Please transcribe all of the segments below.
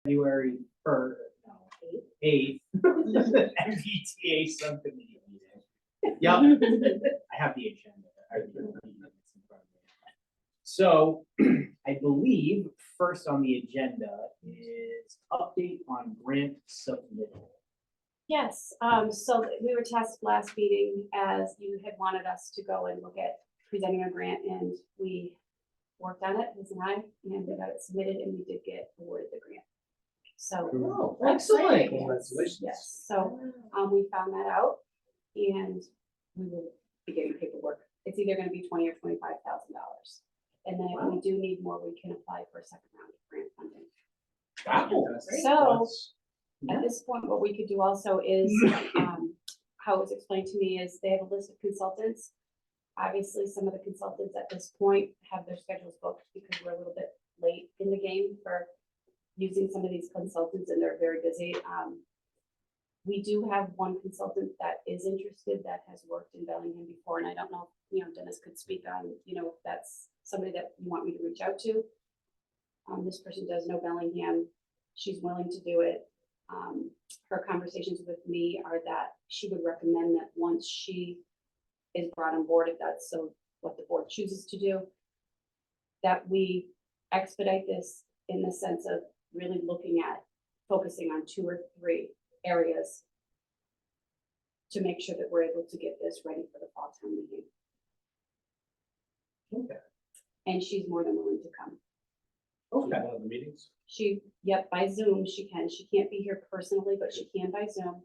February 8th, MBTA subcommittee meeting. Yep, I have the agenda. So I believe first on the agenda is update on grant submittal. Yes, so we were tasked last meeting as you had wanted us to go and look at presenting a grant, and we worked on it, Liz and I, and we got it submitted, and we did get awarded the grant. So, Oh, excellent. Congratulations. yes, so we found that out, and we will be getting paperwork. It's either going to be $20,000 or $25,000, and then if we do need more, we can apply for a second round of grant funding. Wow. So at this point, what we could do also is, how it was explained to me is they have a list of consultants. Obviously, some of the consultants at this point have their schedules booked because we're a little bit late in the game for using some of these consultants, and they're very busy. We do have one consultant that is interested that has worked in Bellingham before, and I don't know if, Dennis could speak on, if that's somebody that you want me to reach out to. This person does know Bellingham. She's willing to do it. Her conversations with me are that she would recommend that once she is brought on board, if that's so what the board chooses to do, that we expedite this in the sense of really looking at focusing on 2 or 3 areas to make sure that we're able to get this ready for the fall town meeting. Okay. And she's more than willing to come. Okay. One of the meetings. Yep, by Zoom she can. She can't be here personally, but she can by Zoom.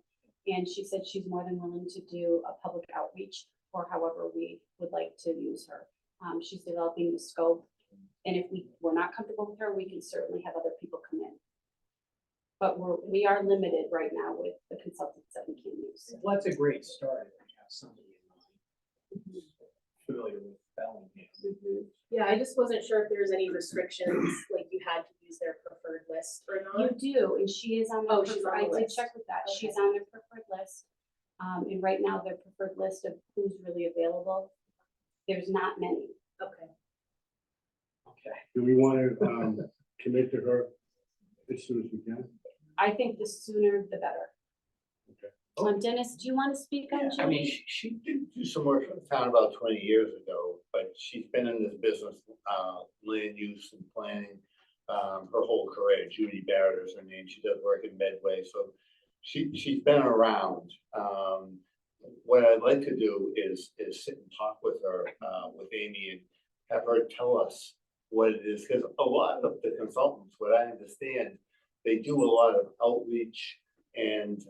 And she said she's more than willing to do a public outreach or however we would like to use her. She's developing the scope. And if we're not comfortable with her, we can certainly have other people come in. But we are limited right now with the consultants that we can use. Well, that's a great start. If we have somebody in mind familiar with Bellingham. Yeah, I just wasn't sure if there's any restrictions, like you had to use their preferred list or You not. do, and she is on the Oh, she's preferred, on I the did list. check with that. Okay. She's on their preferred list. And right now, their preferred list of who's really available, there's not many. Okay. Okay. Do we want to commit to her as soon as we can? I think the sooner the better. Dennis, do you want to speak on I mean, Judy? she did do some work for the town about 20 years ago, but she's been in this business, land use and planning, her whole career. Judy Barrett is her name. She does work in Medway, so she's been around. What I'd like to do is sit and talk with her, with Amy, and have her tell us what it is, because a lot of the consultants, what I understand, they do a lot of outreach and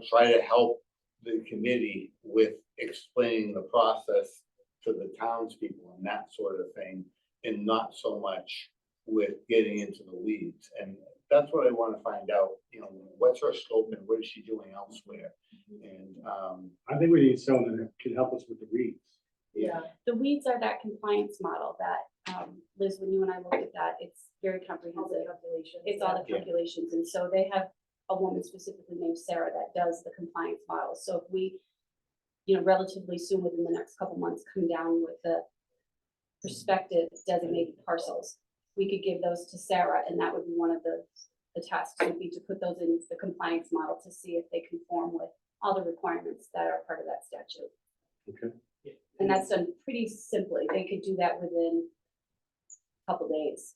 try to help the committee with explaining the process to the townspeople and that sort of thing, and not so much with getting into the weeds. And that's what I want to find out, what's her scope and what is she doing elsewhere? And I think we need someone that can help us with the reads. Yeah. The weeds are that compliance model that, Liz, when you and I looked at that, it's very All the comprehensive. calculations. It's all the Yeah. calculations, and so they have a woman specifically named Sarah that does the compliance model. So if we, relatively soon, within the next couple months, come down with the prospective designated parcels, we could give those to Sarah, and that would be one of the tasks would be to put those in the compliance model to see if they conform with all the requirements that are part of that statute. Okay. And that's done pretty simply. They could do that within a couple days.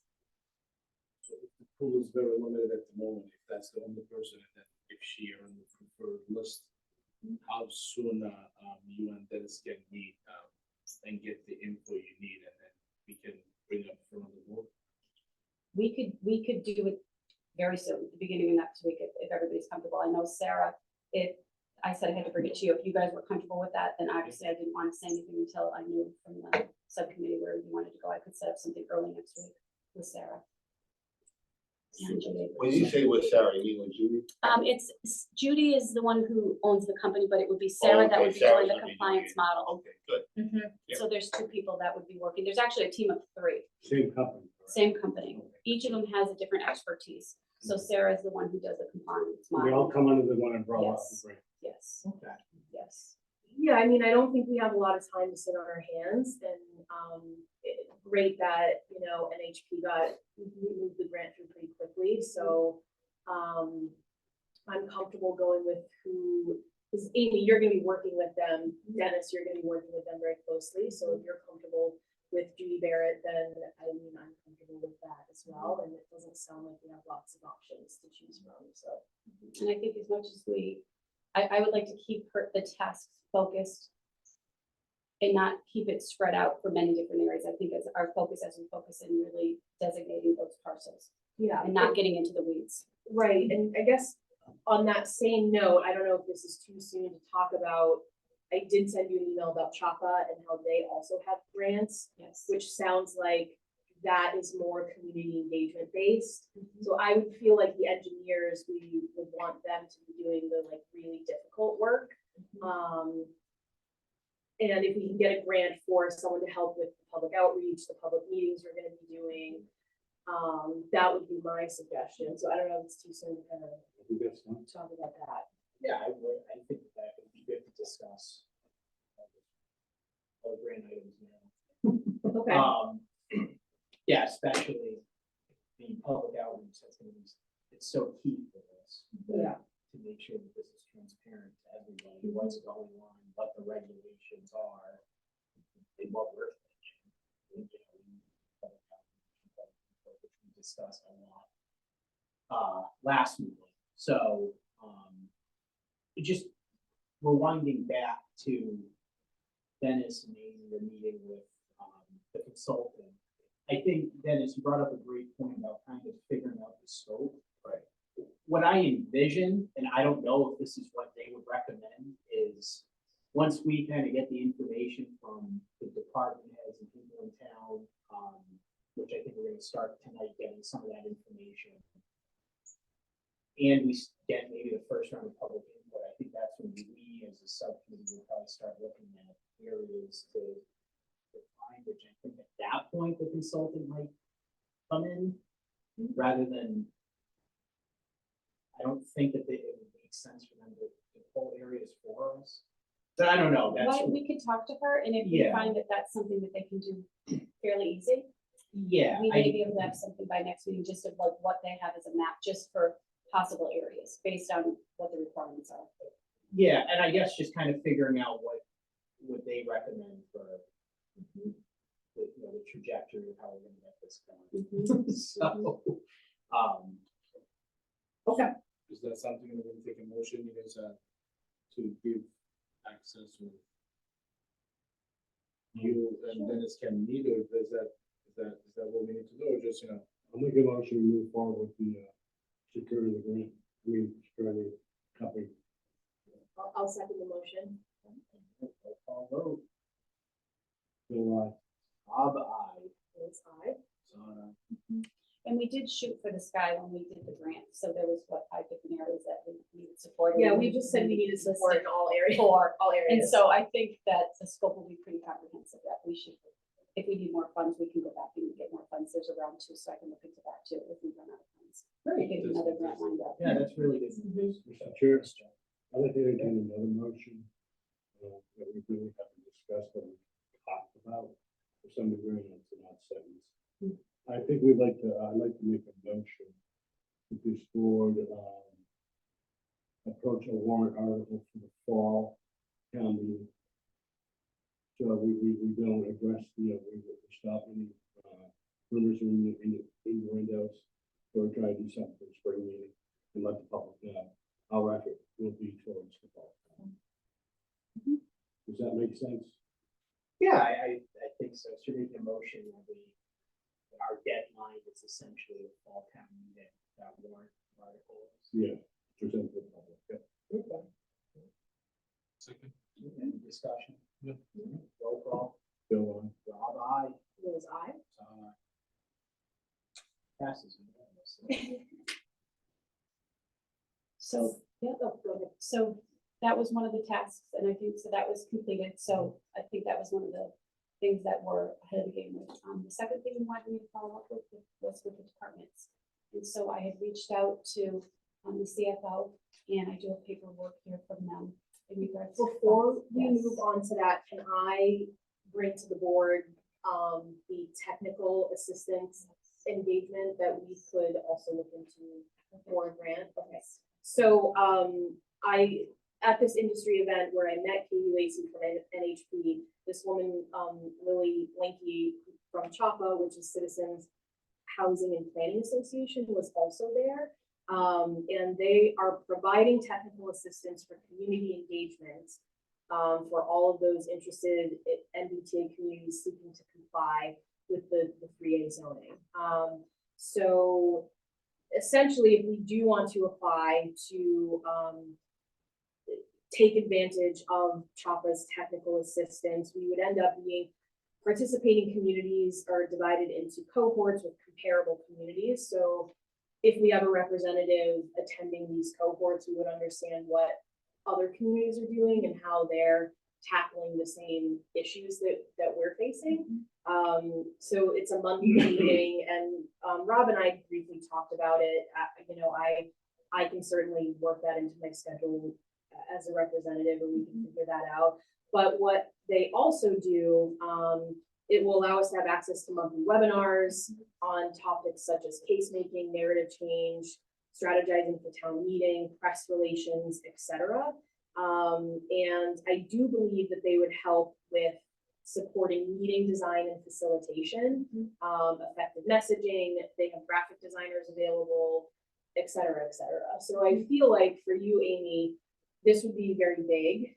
The pool is very limited at the moment, if that's the only person, and then if she are on the preferred list, how soon you and Dennis can meet and get the info you need, and then we can bring up front of the board? We could do it very soon, the beginning of next week, if everybody's comfortable. I know Sarah, if I said I had to bring it to you, if you guys were comfortable with that, then obviously I didn't want to say anything until I knew from the subcommittee where you wanted to go. I could set up something early next week with Sarah. And Judy. when you say with Sarah, you mean with Judy? Judy is the one who owns the company, but it would be Sarah that okay, would be Sarah's doing the gonna be doing compliance it. model. Okay, good. Yeah. So there's 2 people that would be working. There's actually a team of 3, Same company. same company. Each of them has a different expertise. So Sarah is the one who does the compliance We all model. come under the one umbrella. Yes. Yes, Okay. yes. Yeah, I mean, I don't think we have a lot of time to sit on our hands and, great that, NHP moved the grant through pretty quickly, so, I'm comfortable going with because Amy, you're gonna be working with them, Dennis, you're gonna be working with them very closely, so if you're comfortable with Judy Barrett, then, I mean, I'm comfortable with that as well, and it doesn't sound like we have lots of options to choose from, so. And I think as much as I would like to keep the tasks focused and not keep it spread out for many different areas. I think as our focus, as we focus in really designating those parcels Yeah. and not getting into the weeds. Right, and I guess on that same note, I don't know if this is too soon to talk about, I did send you an email about Chapa and how they also have grants, Yes. which sounds like that is more community engagement based. So I would feel like the engineers, we would want them to be doing the like really difficult work. And if we can get a grant for someone to help with the public outreach, the public meetings we're gonna be doing, that would be my suggestion. So I don't know if it's too soon to kind of I think that's fine. talk about that. Yeah, I would, I think that would be good to discuss. All the grant items now. Okay. Yeah, especially the public outreach, that's gonna be, it's so key for this. Yeah. To make sure that this is transparent to everybody, what's going on, what the regulations are, and what we're thinking. Which we discussed a lot last meeting, so, it just, we're winding back to Dennis and Amy, the meeting with, the consultant. I think, Dennis, you brought up a great point about kind of figuring out the scope. Right. What I envision, and I don't know if this is what they would recommend, is once we kind of get the information from the department heads and people in town, which I think we're gonna start tonight, getting some of that information. And we get maybe the first round of public input, I think that's when we, as a subcommittee, will probably start looking at areas to define, which I think at that point, the consultant might come in, rather than, I don't think that it would make sense for them to pull areas for us. But I don't know, that's, Well, we could talk to her, and if we Yeah. find that that's something that they can do fairly easy, yeah, we may be able to have something by next meeting, just of like what they have as a map, just for possible areas, based on what the requirements are. yeah, and I guess just kind of figuring out what they recommend for the trajectory of how we're gonna get this going. So, okay. Is that something we're gonna take a motion, you guys, to give access or you and Dennis can meet, or is that what we need to do, or just, I'll make a motion to move forward with the security of the grant, security company. I'll second the motion. Roll call vote. So, Bob, aye. Liz, aye. And we did shoot for the sky when we did the grant, so there was 5 different areas that we needed support. Yeah, we just said we needed support in all areas. For, All and areas. so I think that the scope will be pretty comprehensive, that we should, if we need more funds, we can go back and get more funds, there's a round 2, so I can look into that too, if we run out of funds. Great. Get another grant lined up. Yeah, that's really good. Mr. Chair, I'd like to entertain another motion that we really haven't discussed, but we talked about for some degree, and it's not sentence. I think I'd like to make a motion that this board approach a warrant article for the fall town meeting. So we don't address we stop any rumors in the windows, or try to do something for the spring meeting and let the public know our effort will be towards the fall. Does that make sense? Yeah, I think so. So making a motion that our deadline is essentially a fall town meeting, that warrant article. Yeah. Present to the public. Yeah. Okay. second, Any discussion? Yeah. Roll call. Bill on. Rob, aye. Liz, aye. Passes unanimously. So, yeah, Oh, go ahead. so that was one of the tasks, and I think, so that was completed, so I think that was one of the things that were ahead of the game with. The second thing we wanted me to follow up with was with the departments. And so I had reached out to the CFO, and I do have paperwork here from them in regards to Before funds? we Yes. move on to that, can I bring to the board, the technical assistance engagement that we could also look into for a grant? Okay. So, at this industry event where I met Katie Lacey from NHP, this woman, Lily Linky from CHAPA, which is Citizens Housing and Planning Association, was also there. And they are providing technical assistance for community engagement, for all of those interested in MBTA communities seeking to comply with the 3A zoning. So essentially, if we do want to apply to, take advantage of CHAPA's technical assistance, we would end up being participating communities are divided into cohorts with comparable communities. So if we have a representative attending these cohorts, we would understand what other communities are doing and how they're tackling the same issues that we're facing. So it's a monthly meeting, and Rob and I briefly talked about it. I can certainly work that into my schedule as a representative, and we can figure that out. But what they also do, it will allow us to have access to monthly webinars on topics such as case making, narrative change, strategizing for town meeting, press relations, etc. And I do believe that they would help with supporting meeting design and facilitation, effective messaging. They have graphic designers available, etc., etc. So I feel like for you, Amy, this would be very big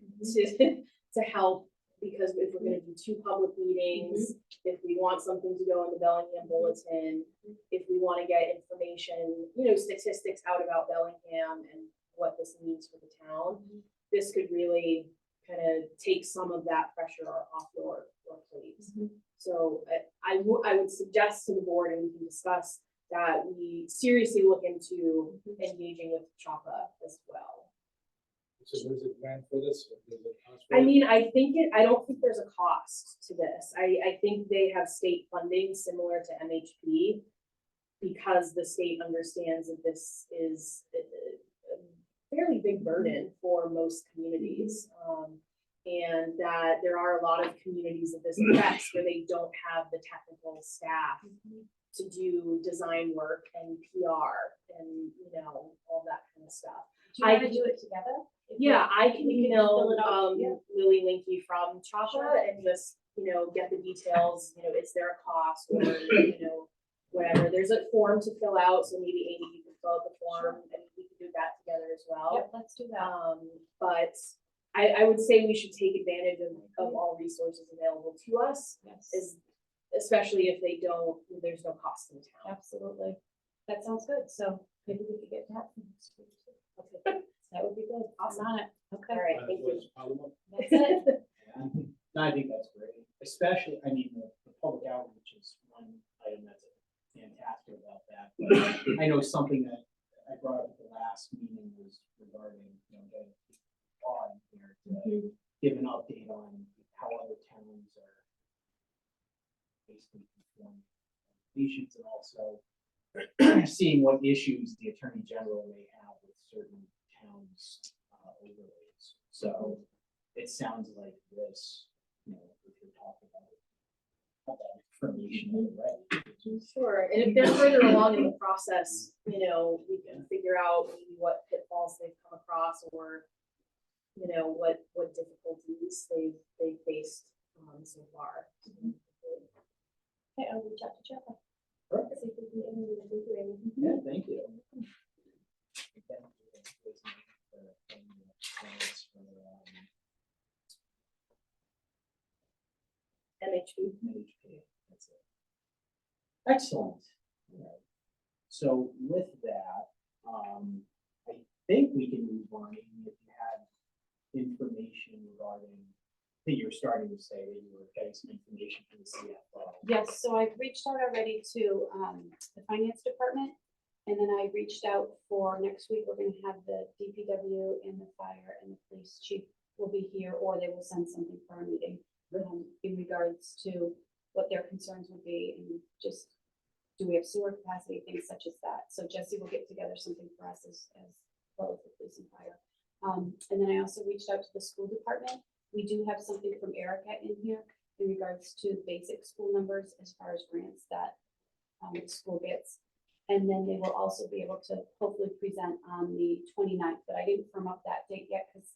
to help, because if we're going to do 2 public meetings, if we want something to go in the Bellingham Bulletin, if we want to get information, statistics out about Bellingham and what this means for the town, this could really kind of take some of that pressure off your plate. So I would suggest to the board, and we can discuss, that we seriously look into engaging with CHAPA as well. So there's a grant for this? There's a cost for I it? mean, I don't think there's a cost to this. I think they have state funding similar to MHP, because the state understands that this is a fairly big burden for most communities. And that there are a lot of communities that this affects where they don't have the technical staff to do design work and PR and, all that kind of stuff. Do you want to do it together? Yeah, I can email, fill it out, yeah. Lily Linky from CHAPA Sure. and just, get the details, is there a cost or, whatever. There's a form to fill out, so maybe Amy, you can fill out the form and we can do that together as well. Yep, let's do that. But I would say we should take advantage of all resources available to us, Yes, especially if there's no cost in the town. absolutely. That sounds good. So maybe we could get that. Okay. That would be good. Awesome. On it. Okay. All right, Might as thank well you. just follow up. That's it. No, I think that's great, especially, the public outreach is one item that's fantastic about that. But I know something that I brought up at the last meeting was regarding, getting on here to give an update on how other towns are basically performing patients, and also seeing what issues the Attorney General may have with certain towns' overlays. So it sounds like this, if you're talking about that information already. Sure, and if they're further along in the process, we can figure out maybe what pitfalls they've come across, or, what difficulties they've faced, so far. Okay, I'll reach out to Jeff. Perfect. See if we can interview them. Thank you, Amy. Yeah, thank you. MHP. MHP, that's it. Excellent. All right. So with that, I think we can move on. Amy, if you had information regarding, I think you were starting to say that you were getting some information from the CFO. Yes, so I've reached out already to the finance department, and then I reached out for next week. We're gonna have the DPW and the fire and the police chief will be here, or they will send something for our meeting in regards to what their concerns would be, and just, do we have sewer capacity, things such as that. So Jesse will get together something for us as well as the police and fire. And then I also reached out to the school department. We do have something from Erica in here in regards to basic school numbers as far as grants that the school gets. And then they will also be able to hopefully present on the 29th, but I didn't firm up that date yet because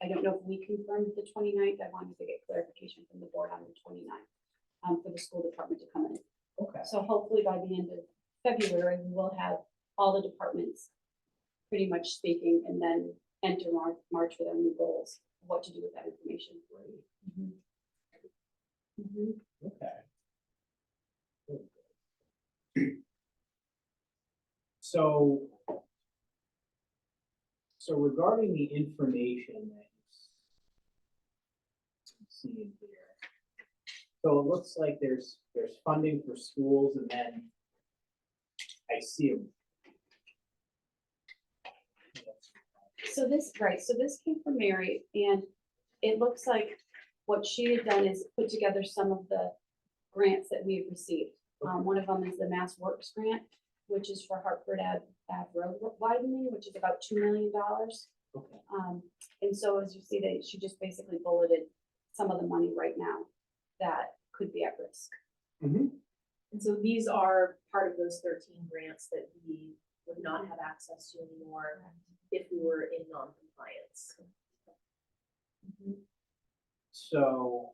I don't know if we confirmed the 29th. I wanted to get clarification from the board on the 29th for the school department to come in. Okay. So hopefully by the end of February, we will have all the departments pretty much speaking and then enter March with our new goals, what to do with that information. Okay. So regarding the information that you see in here, so it looks like there's funding for schools, and then I see them. So this came from Mary, and it looks like what she had done is put together some of the grants that we've received. One of them is the Mass Works grant, which is for Hartford Ave road widening, which is about $2 million. Okay. And so as you see, she just basically bulleted some of the money right now that could be at risk. Mm-hmm. And so these are part of those 13 grants that we would not have access to anymore if we were in non-compliance. So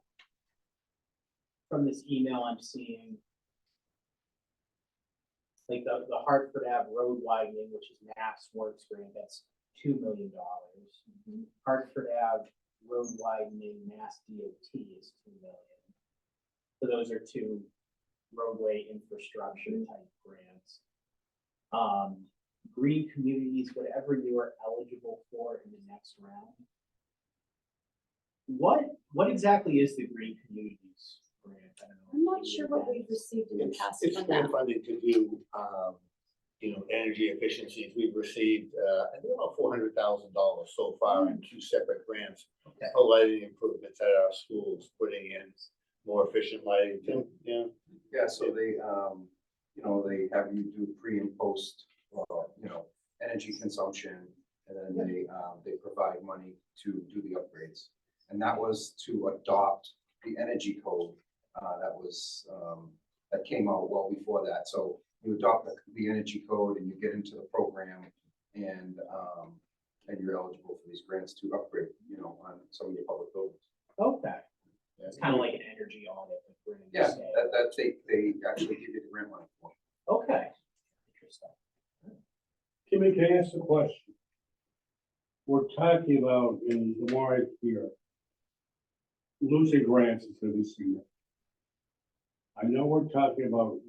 from this email, I'm seeing like the Hartford Ave road widening, which is Mass Works grant, that's $2 million. Hartford Ave road widening, Mass DOT is $2 million. So those are two roadway infrastructure type grants. Green communities, whatever you are eligible for in the next round. What exactly is the green communities grant? I don't know. I'm not sure what we've received in the past It's from grant them. funding to do, energy efficiencies. We've received, I think about $400,000 so far in two separate grants. Okay. For lighting improvements at our schools, putting in more efficient lighting. Tim, yeah. Yeah, so they, they have you do pre and post, energy consumption, and then they provide money to do the upgrades. And that was to adopt the energy code that came out well before that. So you adopt the energy code and you get into the program, and you're eligible for these grants to upgrade, on some of your public buildings. Okay. It's kind of like an energy audit. But we're gonna Yeah, say- that they actually give you the grant money for. Okay. Interesting. Kimmy, can I ask a question? We're talking about, in the more I hear, losing grants instead of seeing it. I know we're talking about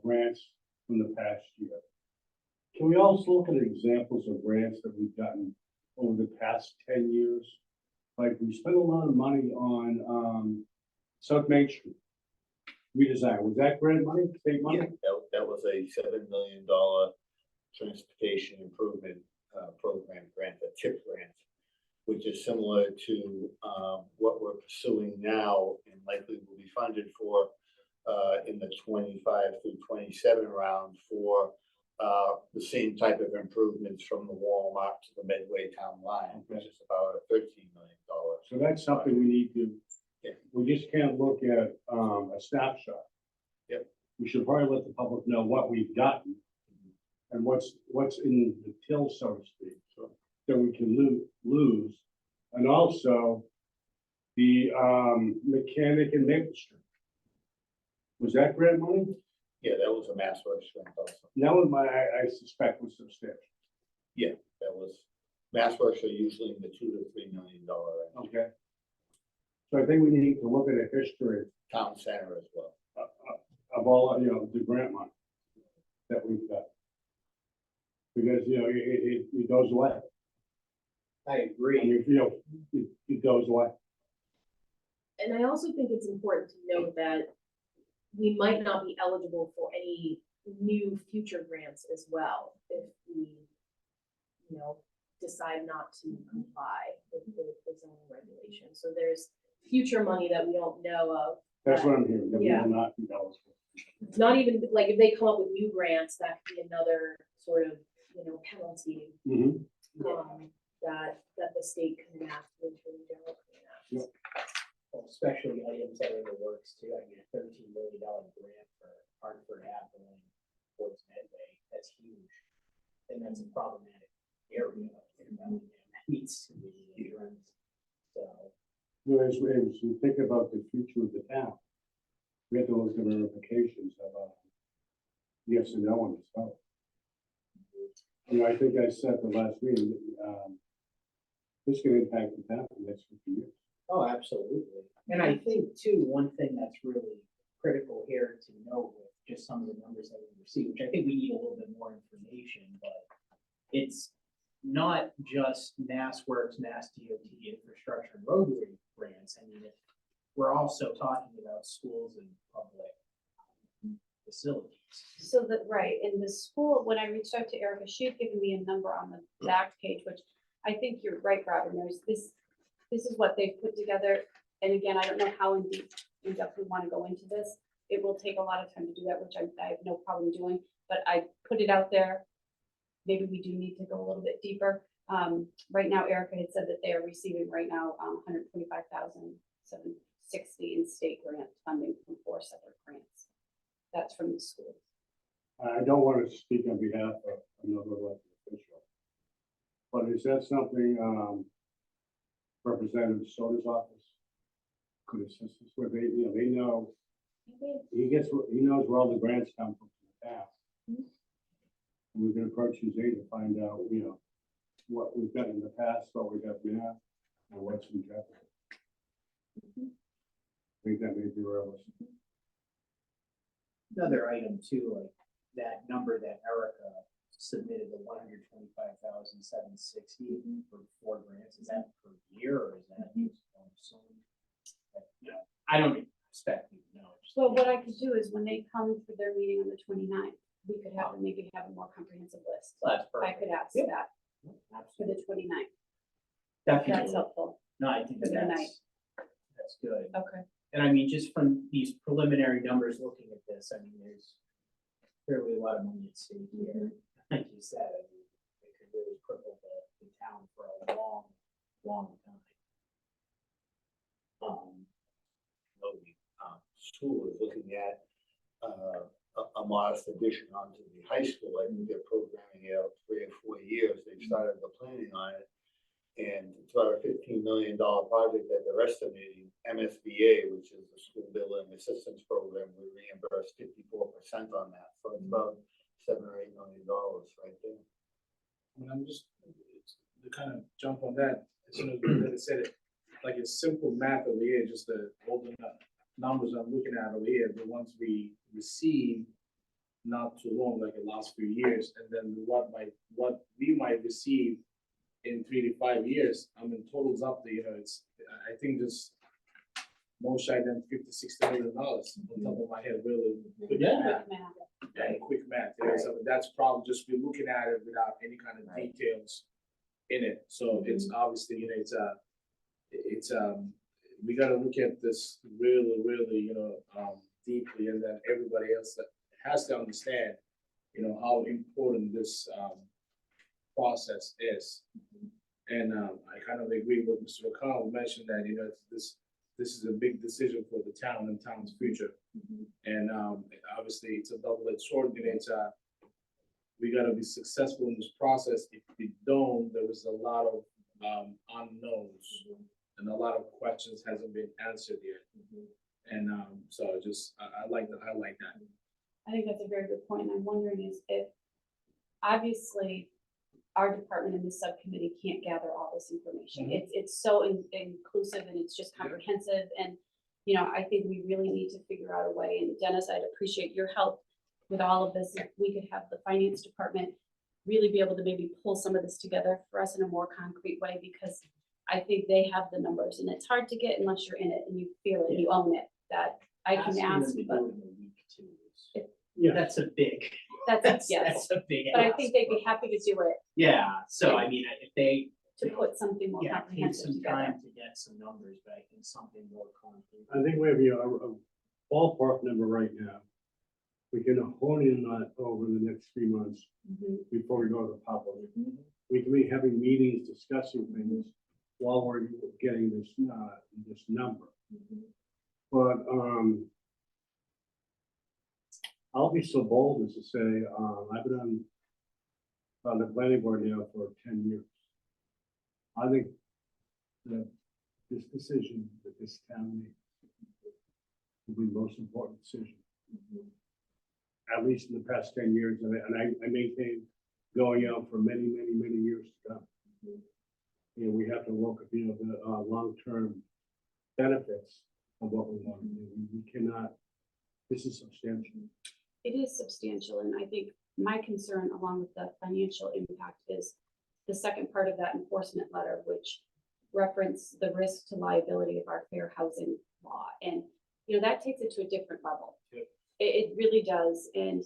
grants from the past year. Can we also look at examples of grants that we've gotten over the past 10 years? Like, we spent a lot of money on South Main Street redesign. Was that grant money, state money? Yeah, that was a $7 million transportation improvement program grant, a TIP grant, which is similar to what we're pursuing now and likely will be funded for in the 25 through 27 round for the same type of improvements from the Walmart to the Medway Town line, which is about a $13 million. So that's something we need to, Yeah. we just can't look at a snapshot. Yep. We should probably let the public know what we've gotten and what's in the till, so to speak, so that we can lose. And also the mechanic in Maple Street. Was that grant money? Yeah, that was a Mass Works grant also. That was I suspect was substantial. Yeah, that was, Mass Works are usually in the $2 to $3 million range. Okay. So I think we need to look at a history Town center as well. of all, the grant money that we've got. Because, it goes away. I I agree. mean, it goes away. And I also think it's important to note that we might not be eligible for any new future grants as well if we, decide not to comply with the zoning regulations. So there's future money that we don't know of. That's what I'm hearing, that we Yeah. will not be eligible. It's not even, like, if they come up with new grants, that could be another sort of, penalty Mhm. that the and that's a problematic area in Bellingham that needs to be addressed. So, As we think about the future of the town, we have to look at the ramifications of, yes and no on this vote. You know, I think I said the last meeting, this can impact the town for the next 50 years. oh, absolutely. And I think too, one thing that's really critical here to note with just some of the numbers that we received, which I think we need a little bit more information, but it's not just Mass Works, Mass DOT infrastructure and roadway grants. I mean, we're also talking about schools and public facilities. So that, right, in the school, when I reached out to Erica, she had given me a number on the back page, which I think you're right, Robin, there's this is what they've put together. And again, I don't know how in depth we want to go into this. It will take a lot of time to do that, which I have no problem doing, but I put it out there. Maybe we do need to go a little bit deeper. Right now, Erica had said that they are receiving right now, $125,760 in state grant funding from 4 separate grants. That's from the school. I don't want to speak on behalf of another elected official, but is that something, Representative Soda's office could assist us with? They know, he knows where all the grants come from the town. And we can approach his aid to find out, what we've got in the past, what we got now, and what's in jeopardy. I think that may be realistic. Another item too, like that number that Erica submitted, the $125,760 for 4 grants, is that per year or is that just on some? I don't expect you to know. So what I could do is when they come for their meeting on the 29th, we could have them maybe have a more comprehensive list. That's I perfect. could ask Yep. that for the 29th. That's That's helpful. No, I think for the that's good. Okay. And I mean, just from these preliminary numbers, looking at this, I mean, there's clearly a lot of money at stake here. Like you said, I mean, it could really cripple the town for a long, long time. School is looking at a modest addition onto the high school. I think they're programming it out 3 or 4 years. They've started the planning on it. And it's about a $15 million project that they're estimating. MSBA, which is the School Building Assistance Program, will reimburse 54% on that. So it's about $7 or $8 million right there. And I'm just, to kind of jump on that, as soon as we said it, like it's simple math over here, just the open up numbers I'm looking at over here, the ones we received not too long, like the last few years, and then what we might receive in 3 to 5 years. I mean, totals up to, it's, I think just more shy than $50-60 million on top of my head, really. Quick Yeah. math. Quick math. Yeah, quick math. So that's probably just we're looking at it without any kind of details in it. So it's obviously, it's we got to look at this really, deeply, and then everybody else that has to understand, how important this process is. And I kind of agree with Mr. O'Connell mentioned that, this is a big decision for the town and town's future. And obviously it's a double-edged sword. We got to be successful in this process. If we don't, there is a lot of unknowns and a lot of questions hasn't been answered yet. And so I like to highlight that. I think that's a very good point. I'm wondering is if, obviously, our department and the subcommittee can't gather all this information. It's so inclusive and it's just comprehensive. And, I think we really need to figure out a way. And Dennis, I'd appreciate your help with all of this. If we could have the finance department really be able to maybe pull some of this together for us in a more concrete way, because I think they have the numbers and it's hard to get unless you're in it and you feel it, you own it. That I can Asking ask, them to but do it in a week too is- Yeah. That's a big. that's, yes. That's a big. But I ask. think they'd be happy to do it, Yeah, so I mean, if they. to put something more Yeah, take comprehensive some together. time to get some numbers, but I think something more concrete. I think we have a ballpark number right now. We can hone in on it over the next 3 months before we go to the public. We can be having meetings, discussing things while we're getting this number. But I'll be so bold as to say, I've been on on the planning board now for 10 years. I think that this decision that this town made will be the most important decision, at least in the past 10 years, and I maintain going out for many, many, many years to come. And we have to look at, the long-term benefits of what we want to do. We cannot, this is substantial. It is substantial, and I think my concern, along with the financial impact, is the second part of that enforcement letter, which reference the risk to liability of our fair housing law. And, that takes it to a different level. Yep. It really does, and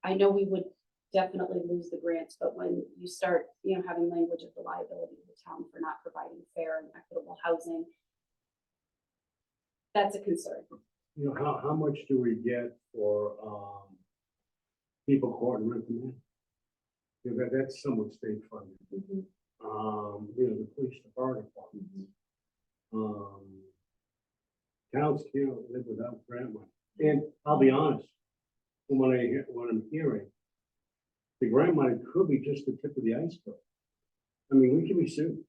I know we would definitely lose the grants, but when you start, having language of the liability of the town for not providing fair and equitable housing, that's a concern. How much do we get for, people caught in rent demand? That's somewhat state funded. The police, the fire department. Towns can't live without grant money. And I'll be honest, from what I'm hearing, the grant money could be just the tip of the iceberg. I mean, we can be sued.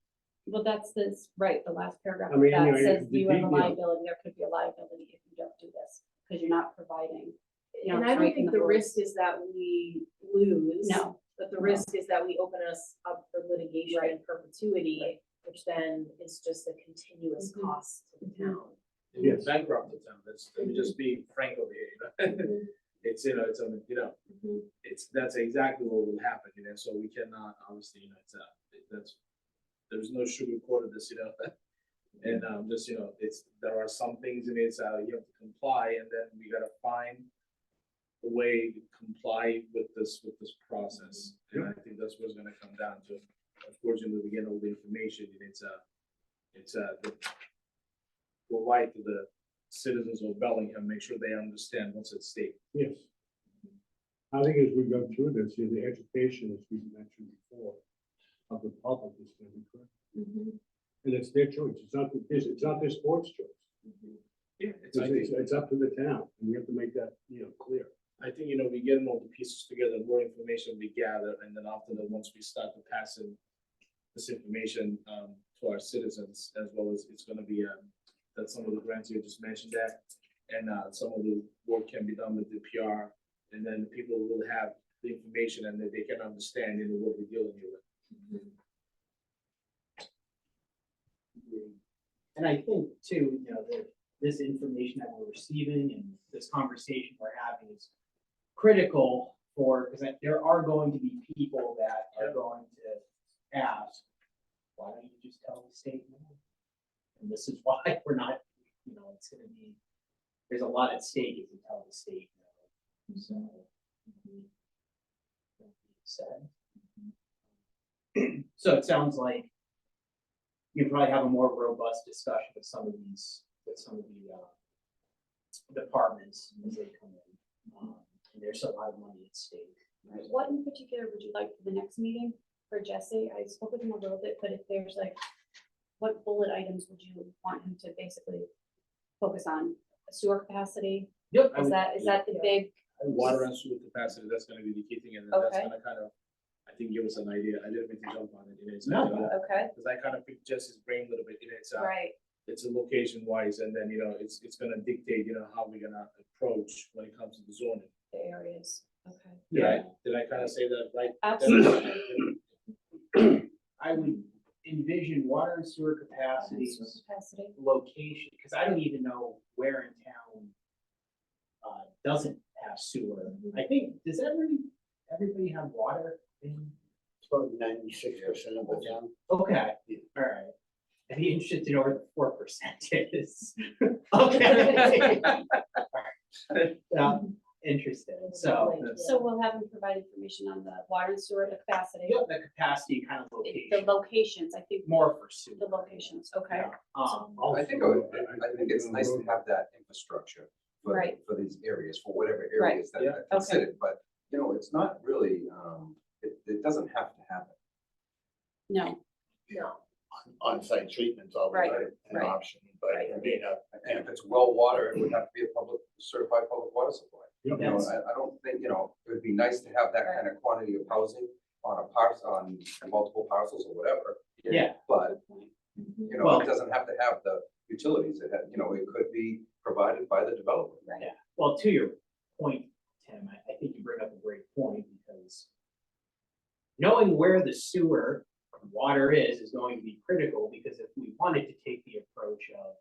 Well, that's this, right, the last paragraph I of mean, that says the you have a detail. liability, there could be a liability if you don't do this, because you're not providing. And I don't think the risk is that we lose. No. But the risk is that we open us up for litigation Right. in perpetuity, which then is just a continuous Mhm. cost to the town. You Yes. bankrupt the town, let me just be frank over here, It's, that's exactly what will happen, so we cannot, obviously, there's no sugarcoating this, And, there are some things in it, you have to comply, and then we gotta find a way to comply with this process. And I think that's what's gonna come down to. Unfortunately, we get all the information, and provide to the citizens of Bellingham, make sure they understand what's at stake. Yes. I think as we go through this, the education, as we mentioned before, of the public is going to be critical. And it's their choice. It's not their sports choice. Yeah, It's up to the town, and we have to make that, clear. I think, we getting all the pieces together, more information we gather, and then after that, once we start to pass in this information to our citizens, as well as it's gonna be, that some of the grants you just mentioned that, and some of the work can be done with the PR, and then people will have the information and that they can understand, what we're dealing with. And I think too, that this information that we're receiving and this conversation we're having is critical because there are going to be people that are going to ask, why don't you just tell the state no? And this is why we're not, it's gonna be, there's a lot at stake if you tell the state no. So. that being said. So it sounds like you probably have a more robust discussion with some of the departments as they come in. And there's a lot of money at stake. Right. What in particular would you like for the next meeting for Jesse? I spoke with him a little bit, but if there's what bullet items would you want him to basically focus on? Sewer capacity? Yep. Is that the big? Water and sewer capacity, that's gonna be the key thing, and then that's Okay. gonna kind of, I think, give us an idea. I didn't mean to jump on it, No. Okay, because I kind of picked Jesse's brain a little bit, right, it's a location wise, and then, it's gonna dictate, how we're gonna approach when it comes to the zoning. the areas, okay. Did I kind of say that right? Absolutely. I would envision water and sewer capacity, Sewer capacity. location, because I don't even know where in town doesn't have sewer. I think, does everybody have water in? It's about 96% of the town. Okay, all right. I'd be interested to know where the 4% is. Okay. Interesting, so. So we'll have him provide information on the water and sewer, the capacity, Yeah, the capacity kind of the location, locations, I think, more for sewer. the locations, okay, Yeah, I think it's nice to have that infrastructure Right. for these areas, for whatever Right. areas that Yeah. are considered, but, it's not really, it doesn't have to happen. no, No. On-site treatment's always Right, an right, option, but right. I mean, And if it's well water, it would have to be a certified public water supply. Yep. You know, That's, I don't think, you know, it would be nice to have that kind of quantity of housing on a parcel, on multiple parcels or whatever. yeah, But, Mhm. you know, Well- it doesn't have to have the utilities. It had, you know, it could be provided by the developer. yeah. Well, to your point, Tim, I think you bring up a great point because knowing where the sewer and water is going to be critical, because if we wanted to take the approach of,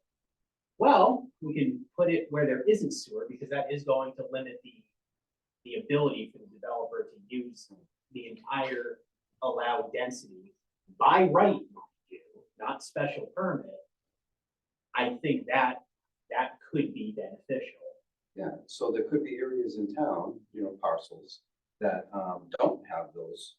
well, we can put it where there isn't sewer, because that is going to limit the ability for the developer to use the entire allowed density by right, mind you, not special permit. I think that could be beneficial. Yeah, so there could be areas in town, you know, parcels that don't have those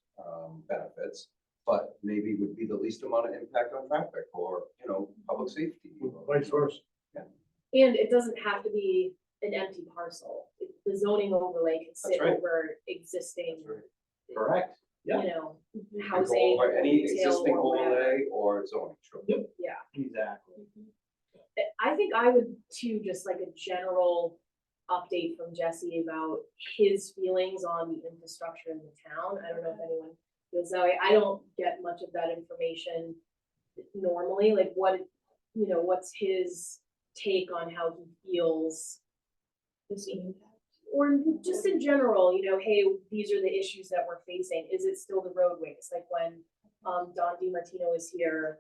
benefits, but maybe would be the least amount of impact on traffic or, you know, public safety. Vice versa. And it doesn't have to be an empty parcel. The zoning overlay can sit right. over existing, That's right. Correct? you know, You could go housing, over any retail, existing or whatever. overlay or zoning, sure. Yeah. Exactly. I think I would too, just like a general update from Jesse about his feelings on the infrastructure in the town. I don't know if anyone feels that way. I don't get much of that information normally, like what, you know, what's his take on how he feels? Or just in general, you know, hey, these are the issues that we're facing. Is it still the roadways? Like when Don DiMartino was here,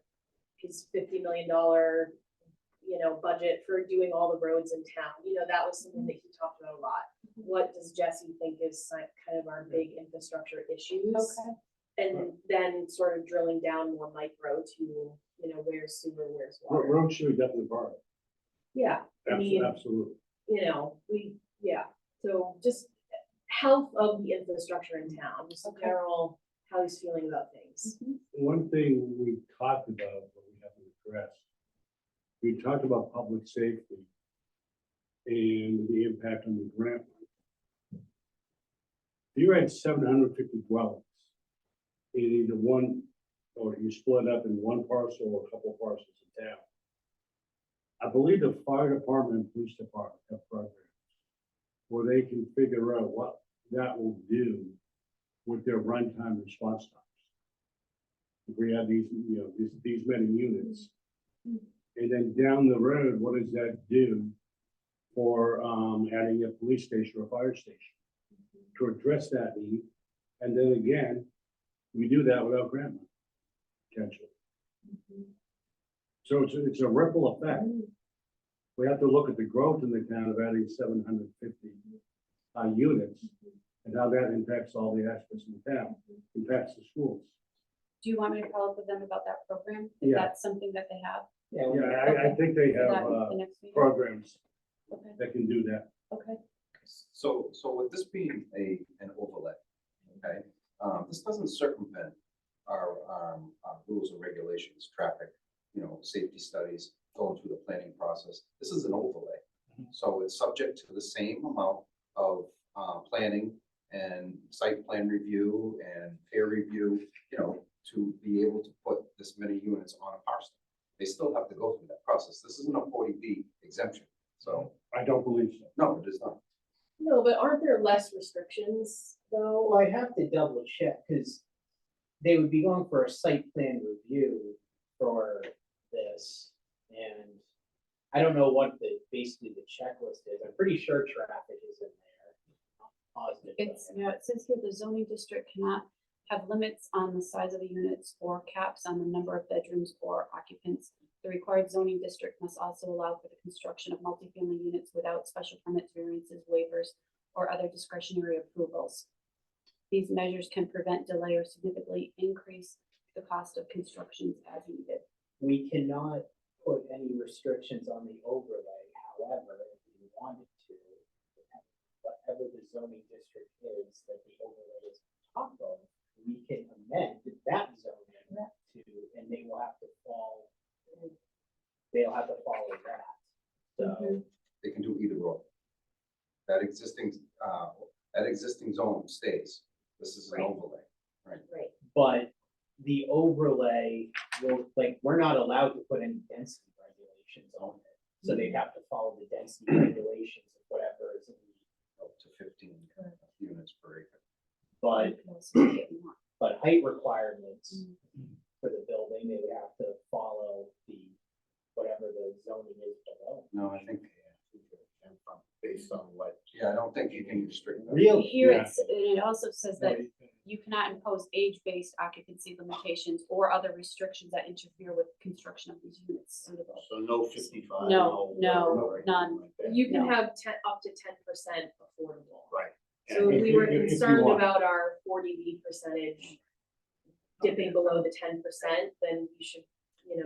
his $50 million, you know, budget for doing all the roads in town. You know, that was something that he talked about a lot. What does Jesse think is kind of our big infrastructure issues? Okay. And then sort of drilling down more micro to, you know, where's sewer, where's water. Road should be definitely part of it. Yeah, I mean, Absolutely. you know, so just health of the infrastructure in town, just in Okay. general, how he's feeling about things. One thing we talked about, but we haven't addressed, we talked about public safety and the impact on the grant. If you had 750 dwellings in either one, or you split up in one parcel or a couple of parcels in town, I believe the fire department and police department have programs where they can figure out what that will do with their runtime response times. If we have these, you know, these many units, and then down the road, what does that do for adding a police station or fire station to address that need? And then again, we do that without grant money, potentially. So it's a ripple effect. We have to look at the growth in the town of adding 750 units and how that impacts all the aspects of the town, impacts the schools. Do you want me to follow up with them about that program? If Yeah. that's something that they have? Yeah, I think they For that, have the next meeting? programs Okay, that can do that. okay. So with this being an overlay, okay, this doesn't circumvent our rules and regulations, traffic, you know, safety studies, going through the planning process. This is an overlay. So it's subject to the same amount of planning and site plan review and peer review, you know, to be able to put this many units on a parcel. They still have to go through that process. This isn't a 40B exemption. So, I don't believe so. no, it is not. No, but aren't there less restrictions though? Well, I'd have to double check, because they would be going for a site plan review for this. And I don't know what basically the checklist is. I'm pretty sure traffic is in there. I'm positive. It's, yeah, it says here the zoning district cannot have limits on the size of the units or caps on the number of bedrooms or occupants. The required zoning district must also allow for the construction of multifamily units without special permits, variances, waivers, or other discretionary approvals. These measures can prevent, delay, or significantly increase the cost of constructions as needed. We cannot put any restrictions on the overlay, however, if we wanted to, whatever the zoning district is that the overlay is on top of, we can amend that zoning to, and they will have to follow that. So, They can do either or. That existing zone stays. This is an Right. overlay, right? Right. but the overlay will, like, we're not allowed to put any density regulations on it. So they'd have to follow the density regulations of whatever is in the Up to 15 units per acre. but, You can also get more. but height requirements for the building, they would have to follow the, whatever the zoning is below. No, I think, Based on what, yeah, I don't think you can restrict them. Really? Here Yeah. it's, and it also says that you cannot impose age-based occupancy limitations or other restrictions that interfere with construction of these units suitable. so no 55? No, or anything none. like that. You can No. have up to 10% affordable. Right. So if If we you- were if you concerned want. about our 40B percentage dipping below the 10%, then you should,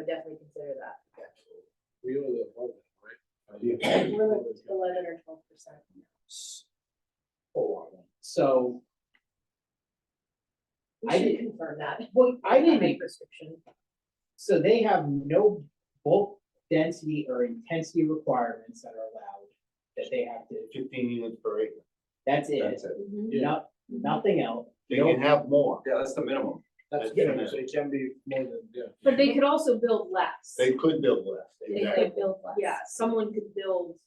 definitely consider that. Absolutely. We owe the whole, right? Yeah. We're like 11 or 12%. Hold on. So, We I should did- confirm that. well, I Height didn't, restriction. so they have no bulk density or intensity requirements that are allowed, that they have to, 15 units per acre. that's it. That's it. Nothing else. They No- can have more. Yeah, that's the minimum. That's, Yeah. so it can be more than, yeah. But they could also build less. They could build less. They Exactly. could build less. Yeah, someone could build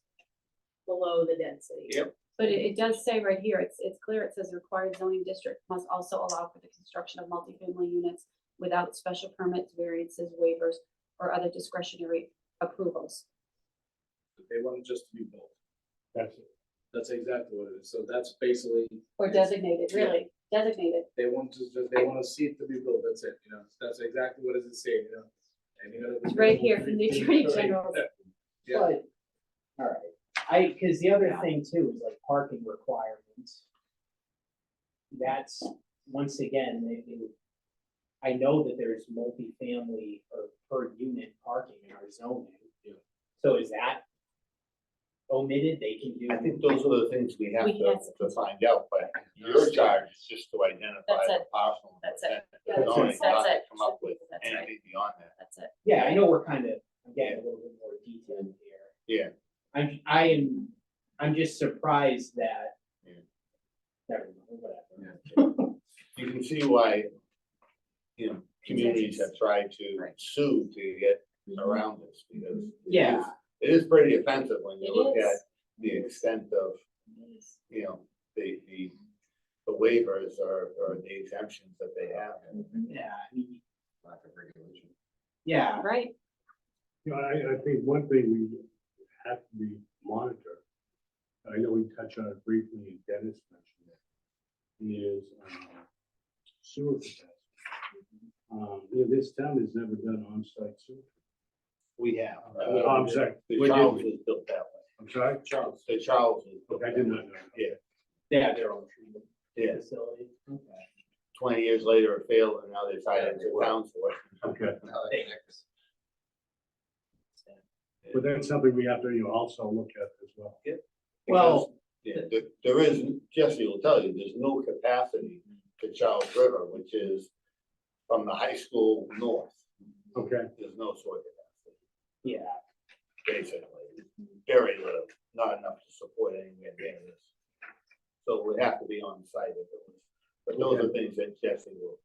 below the density. Yep. But it does say right here, it's clear, it says the required zoning district must also allow for the construction of multifamily units without special permits, variances, waivers, or other discretionary approvals. They want it just to be built. That's it. That's exactly what it is. So that's basically, Or designated, really, designated. they want to see it to be built. That's it, That's exactly what does it say, And It's right here from the Attorney General. Yeah. But, all right, cause the other thing too is like parking requirements. That's, once again, I know that there's multifamily or per unit parking in our zoning. Yeah. So is that omitted? They can do. I think those are the things we have We to, have to find out, but your charge is just to identify That's the it. parcel. That's it. The That's zoning, it. not That's to it. come up with That's right. anything beyond that. That's it. Yeah, I know we're kind of, getting a little bit more detailed here. Yeah. I'm just surprised that. Yeah. Never mind, whatever. You can see why, communities have tried to Right. sue to get Mhm. around this, because Yeah, it is pretty offensive when you It look is. at the extent of, the waivers or the exemptions that they have. yeah, I mean, Lack of regulation. yeah, Right, I think one thing we have to be monitor, I know we touched on it briefly, and Dennis mentioned it, is sewer capacity. This town has never done on-site sewer. We have. I'm sorry, The we Charles did. was built that way. I'm sorry? The Charles was built I that did way. not know. Yeah. they have their own treatment Yeah. facility. Okay. 20 years later, it failed, and now they decided Yeah, to town for it. Okay, Now that connects. but that's something we have to, also look at as well. Well, Yeah, there is, Jesse will tell you, there's no capacity to Charles River, which is from the high school north. Okay, There's no sewer capacity, yeah, basically. Very little, not enough to support anywhere near this. So it would have to be on site if it was, but those are things that Jesse will.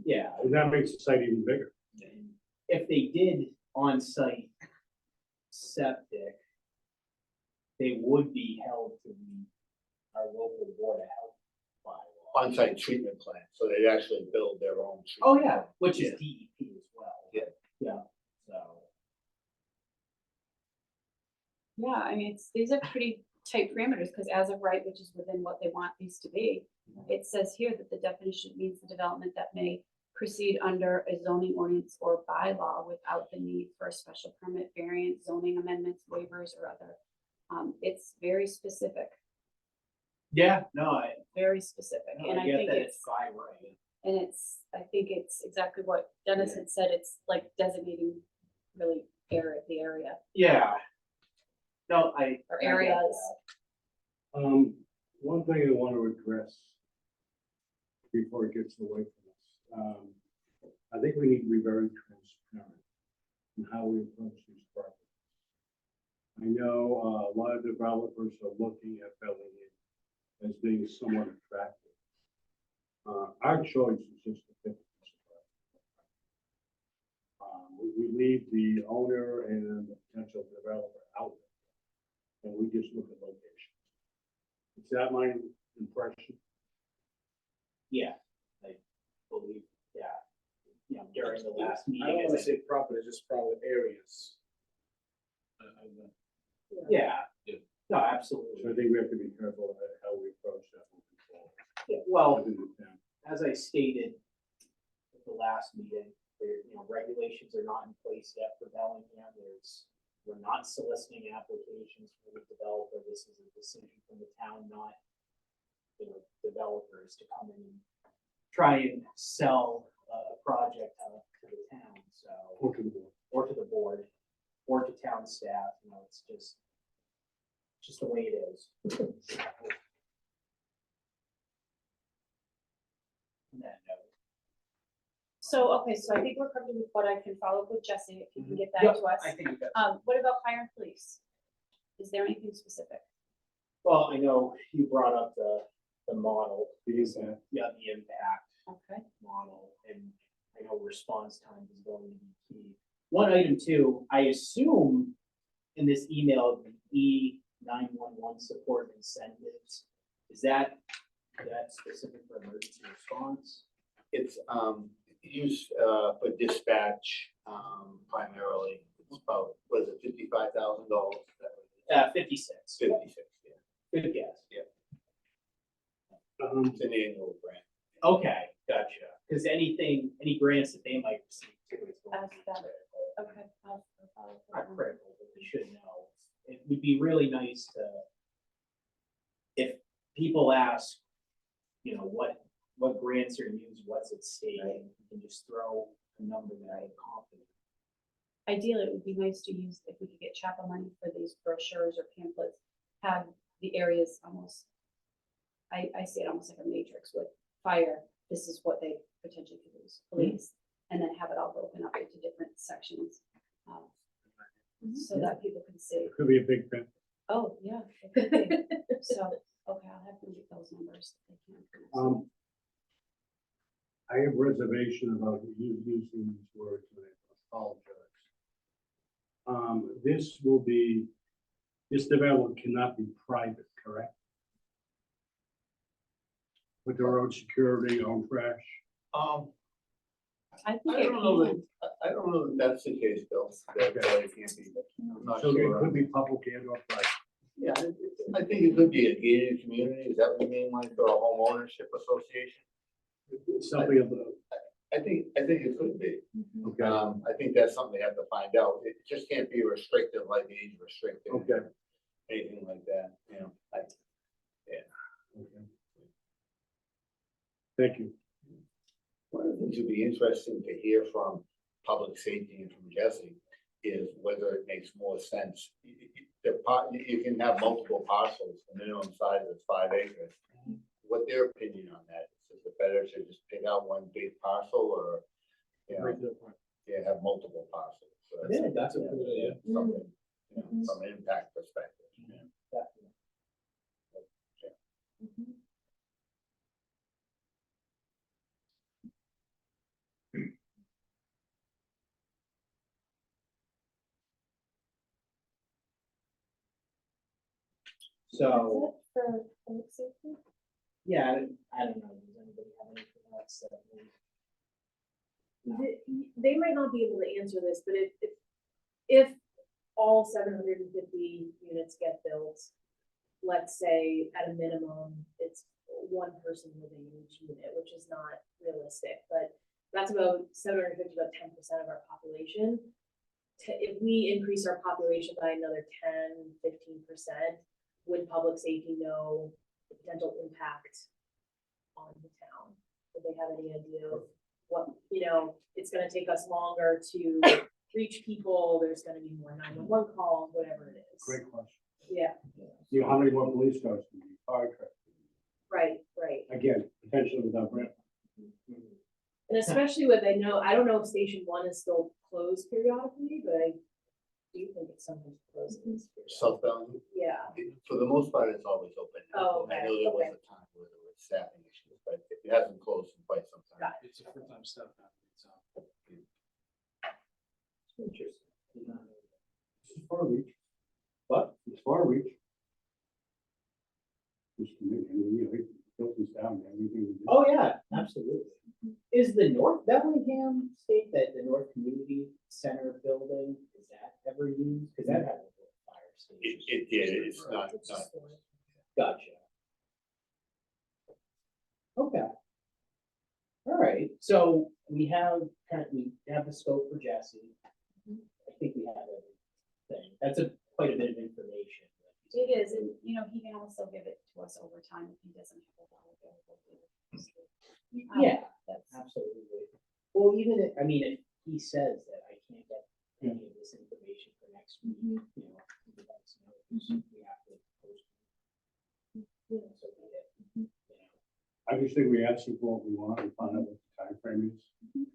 yeah. and that makes the site even bigger. If they did on-site septic, they would be held to our local board of health bylaw. On-site treatment plant, so they'd actually build their own. Oh, treatment yeah, plant. which is Yeah. DEP as well. Yeah. Yeah, so, yeah, I mean, these are pretty tight parameters, because as of right, which is within what they want these to be, it says here that the definition means the development that may proceed under a zoning ordinance or bylaw without the need for a special permit, variance, zoning amendments, waivers, or other. It's very specific, yeah, no, very specific, and I get think that it's, by right. and I think it's exactly what Dennis had said, it's like designating really the area, Yeah. No, or I get areas. Um, one thing I want to address before it gets away from us, I think we need to be very transparent in how we approach these projects. I know a lot of developers are looking at Bellingham as being somewhat attractive. Our choice is just to pick. We leave the owner and the potential developer out, and we just look at locations. Is that my impression? Yeah, I believe, yeah. You know, during the last I meeting. don't as wanna I- say property, just private areas. I know. Yeah, Yeah. no, So I absolutely. think we have to be careful about how we approach that moving forward. Yeah, well, within the town. as I stated at the last meeting, there, you know, regulations are not in place yet for Bellingham. We're not soliciting applications for the developer. This is a decision from the town, not, you know, developers to come in and try and sell a project to the town, so, Or to the board. or to the board, or to town staff, you know, it's just the way it is. On that note. So, okay, so I think we're covered with what I can follow up with Jesse, if you can get that Yep, to us. I think that's. What about fire and police? Is there anything specific? Well, I know you brought up the model, Because, yeah, the impact Okay. model, and I know response time is going to be key. One item too, I assume in this email, the E911 support incentives, is that specific for emergency response? It's, used, for dispatch, primarily. It's about, what is it, $55,000? 56. 56, yeah. Good guess. It's an annual grant. Okay, gotcha. Because any grants that they might receive too is going to be Got it. critical. Okay. I'll follow up with Not them. critical, but they should know. It would be really nice to, if people ask, you know, what grants are used, what's at stake, and you can just throw a number that I'm confident. Ideally, it would be nice to use, if we could get chapel money for these brochures or pamphlets, have the areas almost, I see it almost like a matrix with fire, this is what they potentially could use, police, and then have it all broken up into different sections. So that people can see, it could be a big pen. oh, yeah. it could be. So, okay, I'll have them get those numbers. If they can. I have reservation about using these words, and I apologize. This development cannot be private, correct? With their own security, own trash. I think I it don't know can. I don't know that that's the case, Bill. That it can't be. I'm not So it sure. could be public and or private. Yeah, I think it could be a gated community. Is that what you mean, like, or a home ownership association? Something of the, I think it could be. okay, I think that's something they have to find out. It just can't be restricted, like age restricted. okay. Anything like that, you know, Okay. Thank you. one of the things would be interesting to hear from public safety and from Jesse is whether it makes more sense. You can have multiple parcels, the minimum size is 5 acres. What their opinion on that is it better to just pick out one big parcel or, you know, have multiple parcels? So That's a good idea. something, you know, from an impact perspective. Yeah. Definitely. So, For public safety? yeah, I don't know, does anybody have anything else that we? No. They might not be able to answer this, but if all 750 units get built, let's say at a minimum, it's one person living in each unit, which is not realistic, but that's about 750, about 10% of our population. If we increase our population by another 10, 15%, would public safety know the potential impact on the town? Would they have any idea of what, it's gonna take us longer to reach people, there's gonna be more 911 calls, whatever it is. Great question. Yeah, You know, how many more police cars can be, fire trucks? right. Again, potentially without grant. And especially with, I don't know if Station 1 is still closed periodically, but I do think it's sometimes closed. South Bellingham, Yeah, for the most part, it's always open. Oh, I okay, know there was okay. a time where there were staffing issues, but it hasn't closed in quite some time. Got It's a full-time staff now, so. Interesting. This is far reach. What? It's far reach. It's committee, I mean, you know, it filters down to everything. we do. Oh, yeah, absolutely. Is the North Bellingham State, that the North Community Center building, is that ever used? Because that has a fire station. It did, it's not, It's not, just one. Gotcha. Okay. All right, so we have the scope for Jesse. I think we have everything. That's quite a bit of information. It is, and you know, he can also give it to us over time if he doesn't have it all available. Yeah, That's, absolutely. Well, even if, I mean, if he says that I can't get any of this information for next week, you know, he let us know, because we have to post. So be it, you know. I just think we ask you for what we want, we find out what the timeframe is,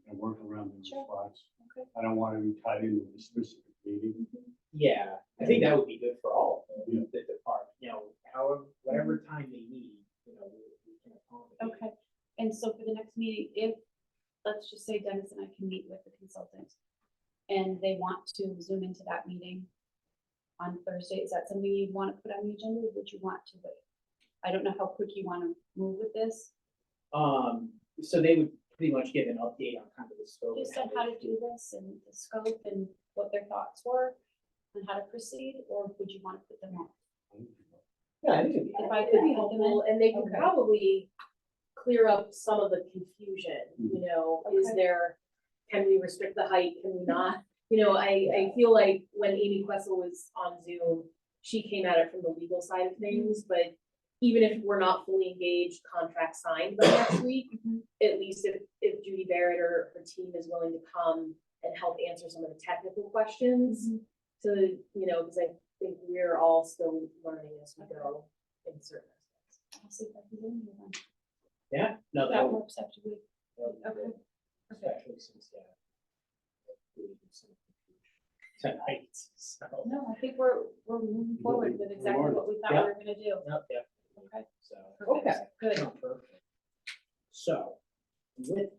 and work around those Sure. spots. okay. I don't want to be tied into a specific meeting. Yeah, I think that would be good for all of Yeah. them, the department, you know, however, whatever time they need, you know, we can accommodate. Okay, and so for the next meeting, if, let's just say Dennis and I can meet with the consultant, and they want to zoom into that meeting on Thursday, is that something you'd want to put on the agenda, or would you want to wait? I don't know how quick you want to move with this, So they would pretty much give an update on kind of the scope. just and on how they to do this and the scope and what their thoughts were and how to proceed, or would you want to put them on? Yeah, I think it'd be. If I It could be could put them helpful, in, and they can Okay. probably clear up some of the confusion, you know, is Okay. there, can we restrict the height, can we not? You know, I feel like when Amy Questle was on Zoom, she came at it from the legal side of things, but even if we're not fully engaged, contract signed by next week, at least if Judy Barrett or her team is willing to come and help answer some of the technical questions, to, you know, because I think we're all still learning as we go in certain aspects. I'll see if I can do it then. Yeah, no, that That would. works after we, that would be okay. good, especially since, yeah. really good some confusion Tonight, so. No, I think we're moving forward with exactly what we thought we were gonna do. Yep, yep. Okay. So, Perfect. okay. Good. No, perfect. So, with that,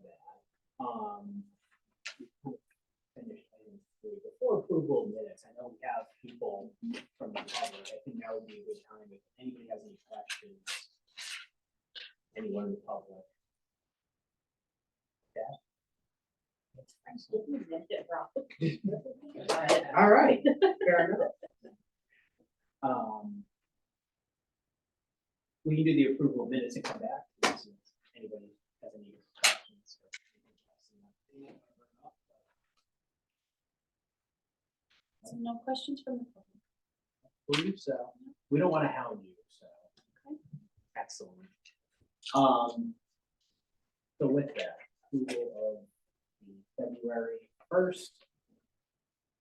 we finished item 3. Before approval of minutes, I know we have people from the public. I think that would be a good time if anybody has any questions. Anyone in the public. Yeah. All right, fair enough. We can do the approval of minutes and come back. If anybody has any questions. So no questions from the public. Believe so. We don't want to hound you, so. Okay. Excellent. So with that, approval of the February 1st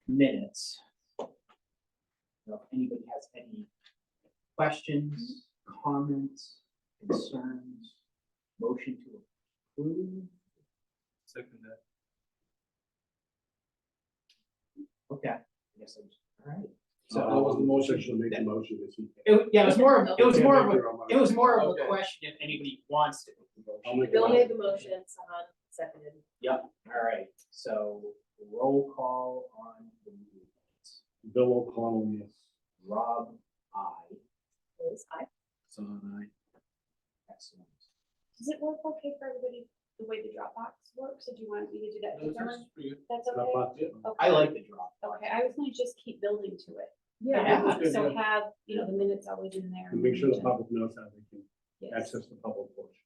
minutes. If anybody has any questions, comments, concerns, motion to approve. Second that. Okay, I guess I'm, all right. So So, that was the motion, she'll make the motion this evening. yeah, it was more of a, Okay. question if anybody wants to. make the I'll motion. make a Bill motion. made the motion, Sahan seconded. Yep, all right, so roll call on the minutes. Bill O'Connell, yes. Rob, I. Liz, aye. So I. Excellent. Does it work okay for everybody, the way the Dropbox works? Or do you want me to do that differently? That's okay? Okay. I like the drop. Okay, I was gonna just keep building to it. Yeah. So have, you know, the minutes always in there. And make sure the public knows how they can Yes. access the public portion.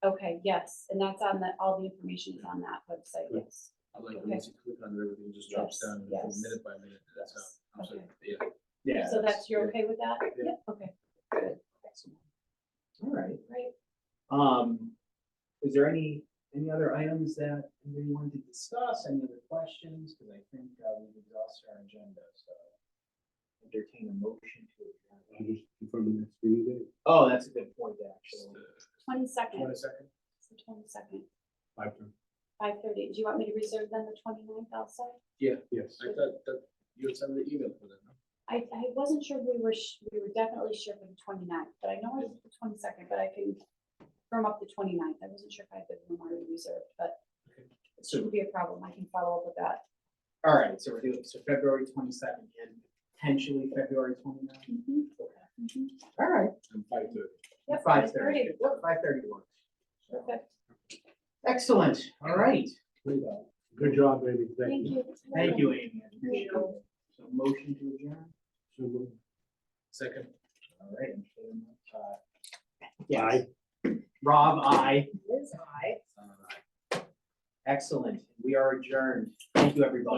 Okay, yes, and that's on the, all the information is on that website, Good. yes. I like Okay. once you click on it, everything just drops Yes, down yes. minute by minute. That's Yes. how, I'm sorry, Okay. yeah. Yeah. So that's, you're okay with that? Yeah. Okay, Excellent. All right. great. Is there any other items that anybody wanted to discuss? Any other questions? Because I think we've exhausted our agenda, so entertain a motion to adjourn. I'll just confirm the next meeting date, Oh, that's a good point, actually. 22nd, 22nd? it's the 22nd, 5:30. 5:30. Do you want me to reserve then the 29th also? Yeah, Yes. I thought that you had sent the email for that, no? I wasn't sure we were definitely sure for the 29th, but I know it's the 22nd, but I can firm up the 29th. I wasn't sure if I had the room already reserved, but it So, shouldn't be a problem. I can follow up with that. all right, so we're doing, so February 22nd and potentially February 29th? Okay. All right, And 5:30. Yep, 5:30. 5:30. Yep, 5:30 works. Perfect. Excellent, all right. Good job, baby. Thank you. Thank you, Amy. I appreciate it. So motion to adjourn. So moved. Second. All right. Yes. Rob, aye. Liz, I. Excellent. We are adjourned. Thank you, everybody.